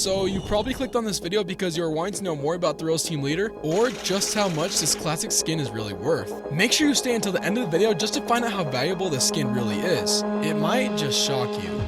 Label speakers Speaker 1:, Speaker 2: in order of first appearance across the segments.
Speaker 1: So you probably clicked on this video because you are wanting to know more about the Rose Team Leader or just how much this classic skin is really worth. Make sure you stay until the end of the video just to find out how valuable this skin really is. It might just shock you.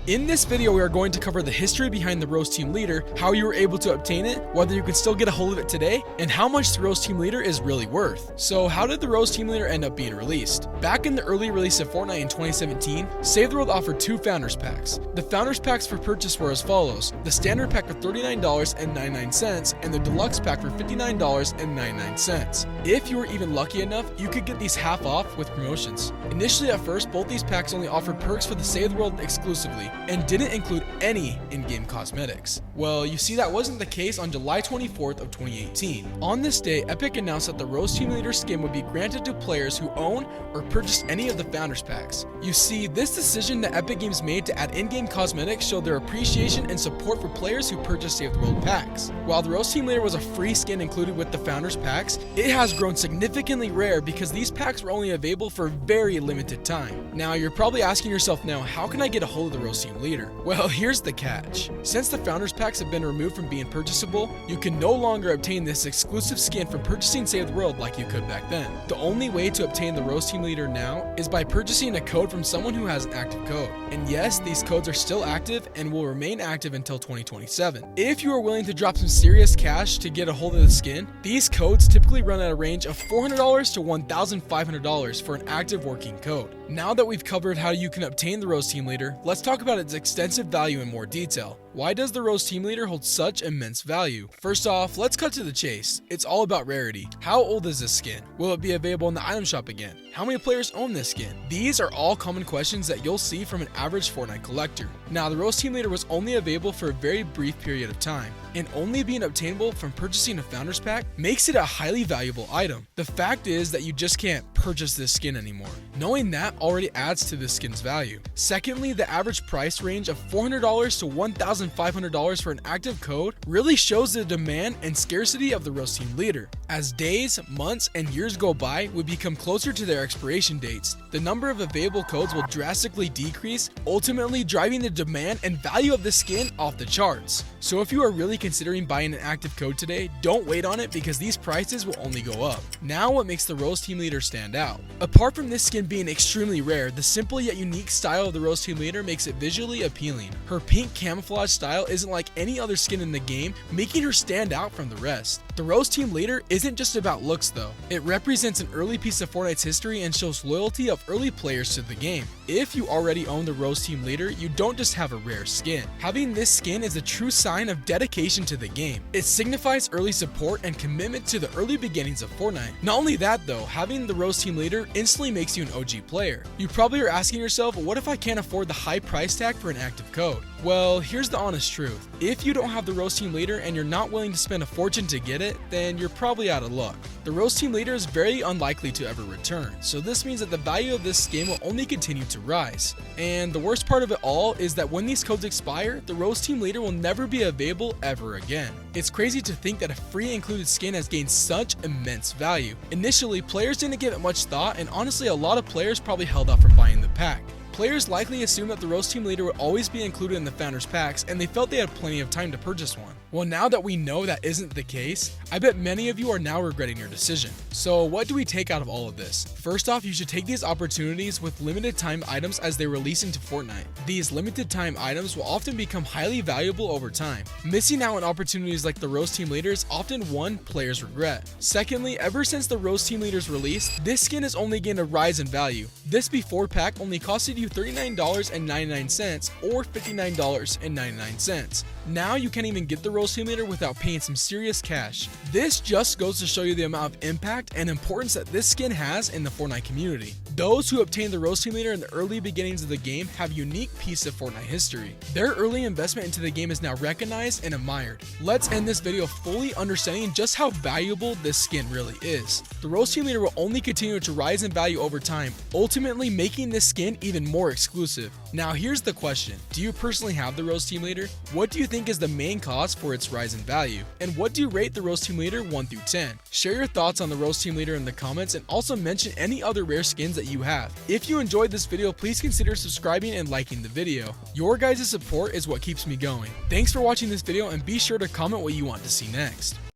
Speaker 1: In this video, we are going to cover the history behind the Rose Team Leader, how you were able to obtain it, whether you can still get a hold of it today, and how much the Rose Team Leader is really worth. So how did the Rose Team Leader end up being released? Back in the early release of Fortnite in 2017, Save the World offered two Founders Packs. The Founders Packs for purchase were as follows: the Standard Pack for $39.99 and the Deluxe Pack for $59.99. If you were even lucky enough, you could get these half off with promotions. Initially at first, both these packs only offered perks for the Save the World exclusively, and didn't include any in-game cosmetics. Well, you see, that wasn't the case on July 24th of 2018. On this day, Epic announced that the Rose Team Leader skin would be granted to players who own or purchased any of the Founders Packs. You see, this decision that Epic Games made to add in-game cosmetics showed their appreciation and support for players who purchased Save the World packs. While the Rose Team Leader was a free skin included with the Founders Packs, it has grown significantly rare because these packs were only available for a very limited time. Now, you're probably asking yourself now, how can I get a hold of the Rose Team Leader? Well, here's the catch. Since the Founders Packs have been removed from being purchasable, you can no longer obtain this exclusive skin from purchasing Save the World like you could back then. The only way to obtain the Rose Team Leader now is by purchasing a code from someone who has an active code. And yes, these codes are still active and will remain active until 2027. If you are willing to drop some serious cash to get a hold of the skin, these codes typically run at a range of $400 to $1,500 for an active working code. Now that we've covered how you can obtain the Rose Team Leader, let's talk about its extensive value in more detail. Why does the Rose Team Leader hold such immense value? First off, let's cut to the chase. It's all about rarity. How old is this skin? Will it be available in the item shop again? How many players own this skin? These are all common questions that you'll see from an average Fortnite collector. Now, the Rose Team Leader was only available for a very brief period of time, and only being obtainable from purchasing a Founders Pack makes it a highly valuable item. The fact is that you just can't purchase this skin anymore. Knowing that already adds to this skin's value. Secondly, the average price range of $400 to $1,500 for an active code really shows the demand and scarcity of the Rose Team Leader. As days, months, and years go by, we become closer to their expiration dates. The number of available codes will drastically decrease, ultimately driving the demand and value of the skin off the charts. So if you are really considering buying an active code today, don't wait on it because these prices will only go up. Now, what makes the Rose Team Leader stand out? Apart from this skin being extremely rare, the simple yet unique style of the Rose Team Leader makes it visually appealing. Her pink camouflage style isn't like any other skin in the game, making her stand out from the rest. The Rose Team Leader isn't just about looks though. It represents an early piece of Fortnite's history and shows loyalty of early players to the game. If you already own the Rose Team Leader, you don't just have a rare skin. Having this skin is a true sign of dedication to the game. It signifies early support and commitment to the early beginnings of Fortnite. Not only that though, having the Rose Team Leader instantly makes you an OG player. You probably are asking yourself, what if I can't afford the high price tag for an active code? Well, here's the honest truth. If you don't have the Rose Team Leader and you're not willing to spend a fortune to get it, then you're probably out of luck. The Rose Team Leader is very unlikely to ever return, so this means that the value of this skin will only continue to rise. And the worst part of it all is that when these codes expire, the Rose Team Leader will never be available ever again. It's crazy to think that a free included skin has gained such immense value. Initially, players didn't give it much thought, and honestly, a lot of players probably held off from buying the pack. Players likely assumed that the Rose Team Leader would always be included in the Founders Packs, and they felt they had plenty of time to purchase one. Well, now that we know that isn't the case, I bet many of you are now regretting your decision. So what do we take out of all of this? First off, you should take these opportunities with limited time items as they release into Fortnite. These limited time items will often become highly valuable over time. Missing out on opportunities like the Rose Team Leader is often one players regret. Secondly, ever since the Rose Team Leader's release, this skin has only gained a rise in value. This before pack only costed you $39.99 or $59.99. Now you can't even get the Rose Team Leader without paying some serious cash. This just goes to show you the amount of impact and importance that this skin has in the Fortnite community. Those who obtained the Rose Team Leader in the early beginnings of the game have a unique piece of Fortnite history. Their early investment into the game is now recognized and admired. Let's end this video fully understanding just how valuable this skin really is. The Rose Team Leader will only continue to rise in value over time, ultimately making this skin even more exclusive. Now here's the question, do you personally have the Rose Team Leader? What do you think is the main cause for its rise in value? And what do you rate the Rose Team Leader 1 through 10? Share your thoughts on the Rose Team Leader in the comments and also mention any other rare skins that you have. If you enjoyed this video, please consider subscribing and liking the video. Your guys' support is what keeps me going. Thanks for watching this video and be sure to comment what you want to see next.